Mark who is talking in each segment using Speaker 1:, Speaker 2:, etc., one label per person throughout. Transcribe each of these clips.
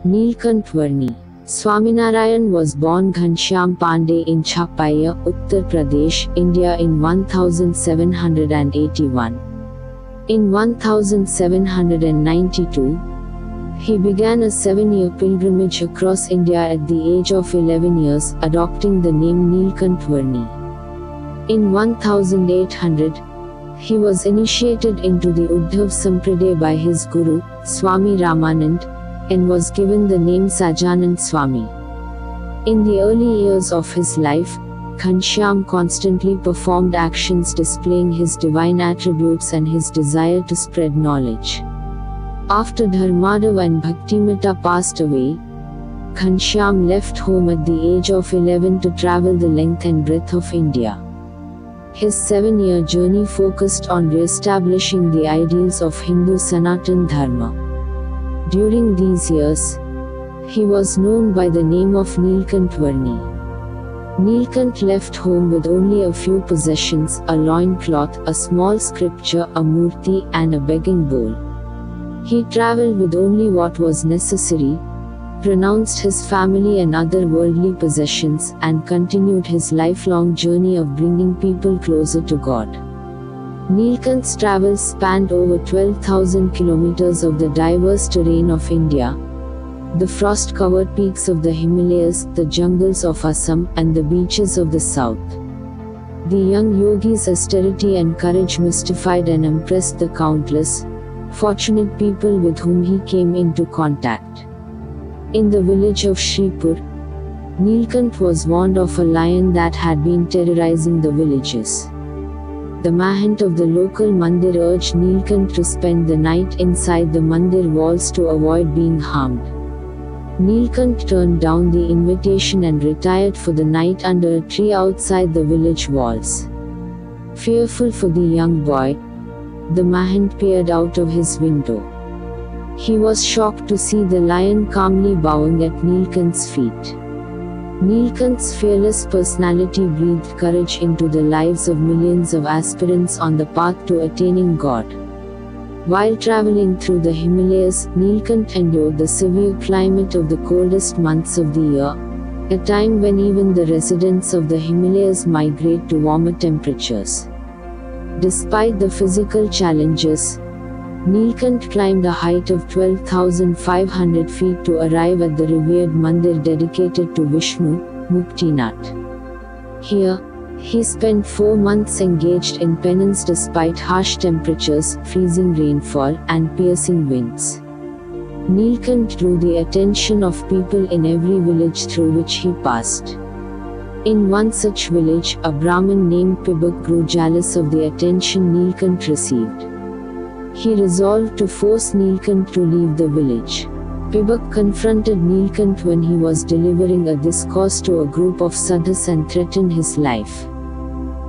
Speaker 1: Neelkant Varni. Swaminarayan was born Ghanshyam Pandey in Chapaiya, Uttar Pradesh, India in 1781. In 1792, he began a 7-year pilgrimage across India at the age of 11 years, adopting the name Neelkant Varni. In 1800, he was initiated into the Uddhav Sampraday by his guru, Swami Ramanand, and was given the name Sajanand Swami. In the early years of his life, Ghanshyam constantly performed actions displaying his divine attributes and his desire to spread knowledge. After Dharmadav and Bhaktimata passed away, Ghanshyam left home at the age of 11 to travel the length and breadth of India. His 7-year journey focused on re-establishing the ideals of Hindu Sanatan Dharma. During these years, he was known by the name of Neelkant Varni. Neelkant left home with only a few possessions, a loincloth, a small scripture, a murti, and a begging bowl. He travelled with only what was necessary, renounced his family and other worldly possessions, and continued his lifelong journey of bringing people closer to God. Neelkant's travels spanned over 12,000 kilometers of the diverse terrain of India, the frost-covered peaks of the Himalayas, the jungles of Assam, and the beaches of the south. The young yogi's austerity and courage mystified and impressed the countless, fortunate people with whom he came into contact. In the village of Shripur, Neelkant was warned of a lion that had been terrorizing the villages. The mahant of the local mandir urged Neelkant to spend the night inside the mandir walls to avoid being harmed. Neelkant turned down the invitation and retired for the night under a tree outside the village walls. Fearful for the young boy, the mahant peered out of his window. He was shocked to see the lion calmly bowing at Neelkant's feet. Neelkant's fearless personality breathed courage into the lives of millions of aspirants on the path to attaining God. While traveling through the Himalayas, Neelkant endured the severe climate of the coldest months of the year, a time when even the residents of the Himalayas migrate to warmer temperatures. Despite the physical challenges, Neelkant climbed a height of 12,500 feet to arrive at the revered mandir dedicated to Vishnu, Muktinath. Here, he spent 4 months engaged in penance despite harsh temperatures, freezing rainfall, and piercing winds. Neelkant drew the attention of people in every village through which he passed. In one such village, a Brahmin named Pibak grew jealous of the attention Neelkant received. He resolved to force Neelkant to leave the village. Pibak confronted Neelkant when he was delivering a discourse to a group of sadhus and threatened his life.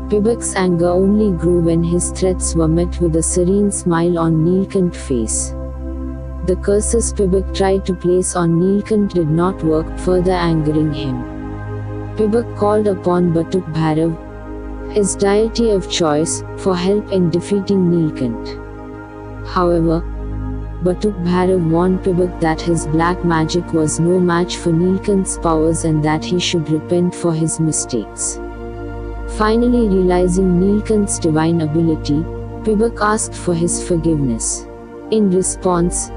Speaker 1: Pibak's anger only grew when his threats were met with a serene smile on Neelkant's face. The curses Pibak tried to place on Neelkant did not work, further angering him. Pibak called upon Batuk Bhairav, his deity of choice, for help in defeating Neelkant. However, Batuk Bhairav warned Pibak that his black magic was no match for Neelkant's powers and that he should repent for his mistakes. Finally realizing Neelkant's divine ability, Pibak asked for his forgiveness. In response,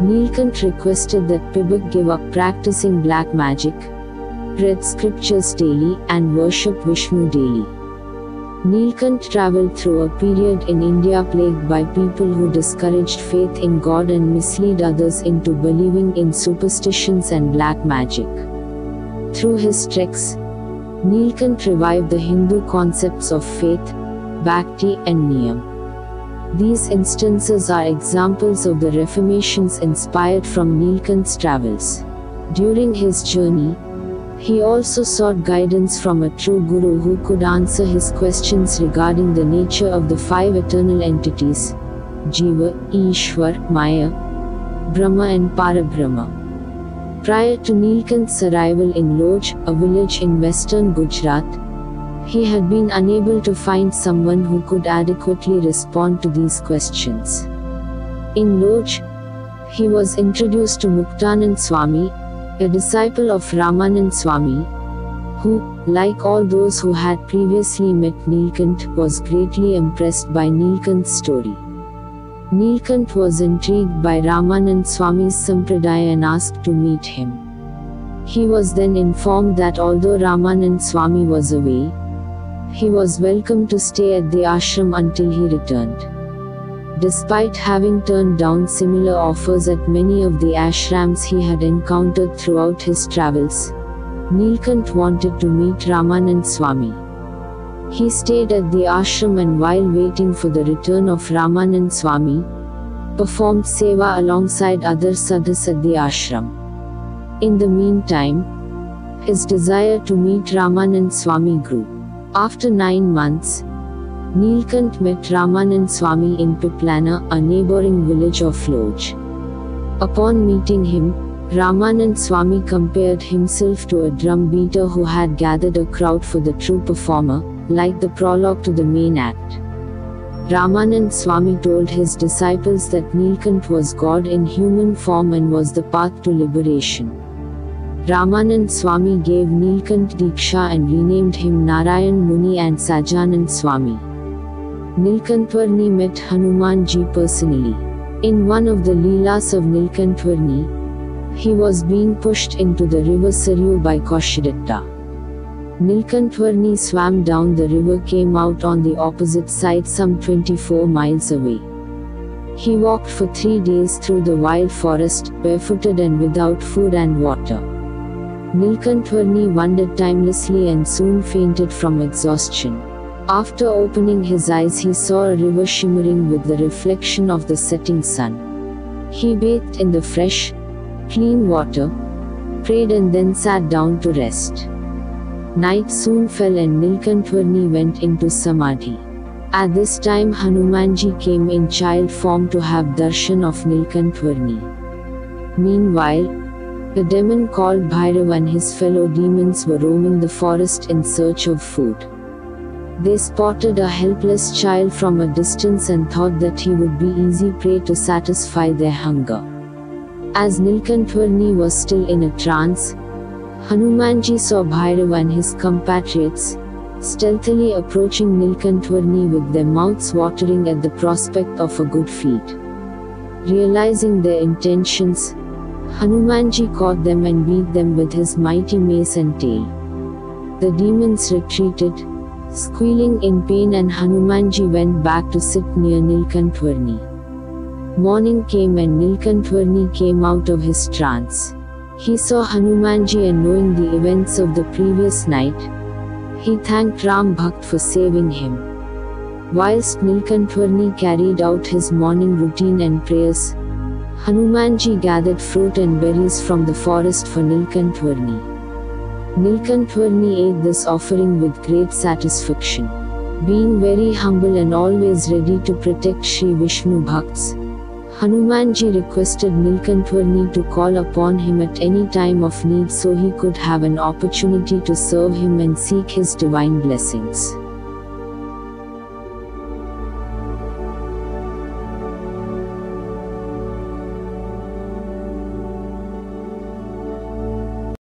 Speaker 1: Neelkant requested that Pibak give up practicing black magic, read scriptures daily, and worship Vishnu daily. Neelkant travelled through a period in India plagued by people who discouraged faith in God and misled others into believing in superstitions and black magic. Through his treks, Neelkant revived the Hindu concepts of faith, bhakti, and niyam. These instances are examples of the reformations inspired from Neelkant's travels. During his journey, he also sought guidance from a true guru who could answer his questions regarding the nature of the 5 eternal entities: Jiva, Ishwar, Maya, Brahma and Parabrahma. Prior to Neelkant's arrival in Loj, a village in western Gujarat, he had been unable to find someone who could adequately respond to these questions. In Loj, he was introduced to Muktanand Swami, a disciple of Ramanand Swami, who, like all those who had previously met Nilkant, was greatly impressed by Nilkant's story. Nilkant was intrigued by Ramanand Swami's Sampradaya and asked to meet him. He was then informed that although Ramanand Swami was away, he was welcome to stay at the ashram until he returned. Despite having turned down similar offers at many of the ashrams he had encountered throughout his travels, Nilkant wanted to meet Ramanand Swami. He stayed at the ashram and while waiting for the return of Ramanand Swami, performed seva alongside other sadhus at the ashram. In the meantime, his desire to meet Ramanand Swami grew. After 9 months, Nilkant met Ramanand Swami in Piplana, a neighboring village of Lodge. Upon meeting him, Ramanand Swami compared himself to a drum beater who had gathered a crowd for the true performer, like the prologue to the main act. Ramanand Swami told his disciples that Nilkant was God in human form and was the path to liberation. Ramanand Swami gave Nilkant Diksha and renamed him Narayan Muni and Sajanand Swami. Nilkantvarni met Hanumanji personally. In one of the Leelas of Nilkantvarni, he was being pushed into the river Saryu by Kaushadatta. Nilkantvarni swam down the river, came out on the opposite side some 24 miles away. He walked for 3 days through the wild forest, barefooted and without food and water. Nilkantvarni wandered timelessly and soon fainted from exhaustion. After opening his eyes, he saw a river shimmering with the reflection of the setting sun. He bathed in the fresh, clean water, prayed and then sat down to rest. Night soon fell and Nilkantvarni went into Samadhi. At this time Hanumanji came in child form to have darshan of Nilkantvarni. Meanwhile, the demon called Bhairav and his fellow demons were roaming the forest in search of food. They spotted a helpless child from a distance and thought that he would be easy prey to satisfy their hunger. As Nilkantvarni was still in a trance, Hanumanji saw Bhairav and his compatriots stealthily approaching Nilkantvarni with their mouths watering at the prospect of a good feed. Realizing their intentions, Hanumanji caught them and beat them with his mighty mace and tail. The demons retreated, squealing in pain, and Hanumanji went back to sit near Nilkantvarni. Morning came and Nilkantvarni came out of his trance. He saw Hanumanji and knowing the events of the previous night, he thanked Ram Bhakt for saving him. Whilst Nilkantvarni carried out his morning routine and prayers, Hanumanji gathered fruit and berries from the forest for Nilkantvarni. Nilkantvarni ate this offering with great satisfaction. Being very humble and always ready to protect Sri Vishnu Bhakts, Hanumanji requested Nilkantvarni to call upon him at any time of need so he could have an opportunity to serve him and seek his divine blessings.